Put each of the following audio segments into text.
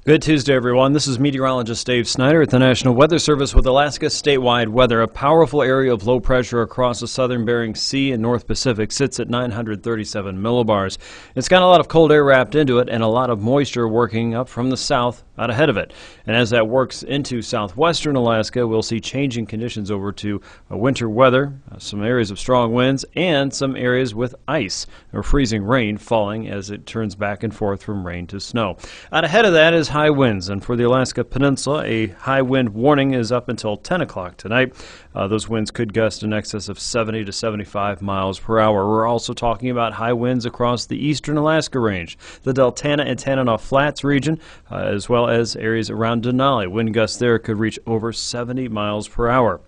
Good Tuesday, everyone. This is meteorologist Dave Snyder at the National Weather Service with Alaska statewide weather. A powerful area of low pressure across the southern Bering Sea and North Pacific sits at 937 millibars. It's got a lot of cold air wrapped into it and a lot of moisture working up from the south out ahead of it. And as that works into southwestern Alaska, we'll see changing conditions over to winter weather, some areas of strong winds, and some areas with ice or freezing rain falling as it turns back and forth from rain to snow. Out ahead of that is high winds, and for the Alaska Peninsula, a high wind warning is up until 10 o'clock tonight. Those winds could gust in excess of 70 to 75 miles per hour. We're also talking about high winds across the eastern Alaska range, the Deltana and Tanana Flats region, as well as areas around Denali. Wind gusts there could reach over 70 miles per hour.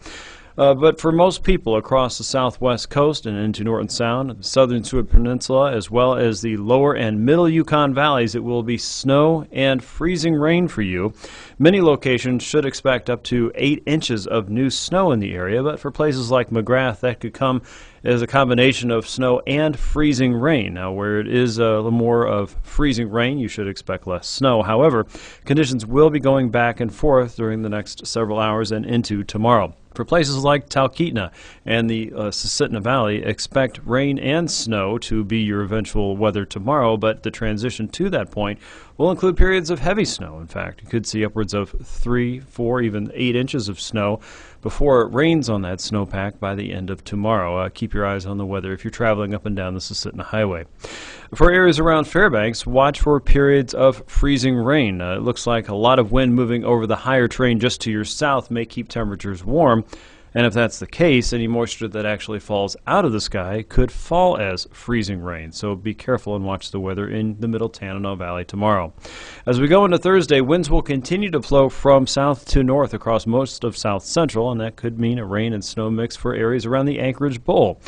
But for most people across the southwest coast and into Norton Sound, the southern Seward Peninsula, as well as the lower and middle Yukon valleys, it will be snow and freezing rain for you. Many locations should expect up to 8 inches of new snow in the area, but for places like McGrath, that could come as a combination of snow and freezing rain. Now, where it is a little more of freezing rain, you should expect less snow. However, conditions will be going back and forth during the next several hours and into tomorrow. For places like Talkeetna and the Susitna Valley, expect rain and snow to be your eventual weather tomorrow, but the transition to that point will include periods of heavy snow. In fact, you could see upwards of 3, 4, even 8 inches of snow before it rains on that snowpack by the end of tomorrow. Keep your eyes on the weather if you're traveling up and down the Susitna Highway. For areas around Fairbanks, watch for periods of freezing rain. It looks like a lot of wind moving over the higher terrain just to your south may keep temperatures warm. And if that's the case, any moisture that actually falls out of the sky could fall as freezing rain. So be careful and watch the weather in the middle Tanana Valley tomorrow. As we go into Thursday, winds will continue to blow from south to north across most of south central, and that could mean a rain and snow mix for areas around the Anchorage Bowl.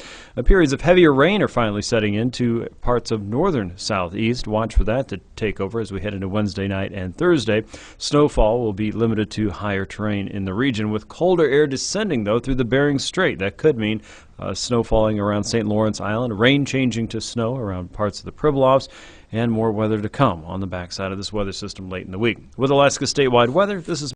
Periods of heavier rain are finally setting into parts of northern southeast. Watch for that to take over as we head into Wednesday night and Thursday. Snowfall will be limited to higher terrain in the region, with colder air descending through the Bering Strait. That could mean snow falling around St. Lawrence Island, rain changing to snow around parts of the Pribilofs, and more weather to come on the backside of this weather system late in the week. With Alaska statewide weather, this is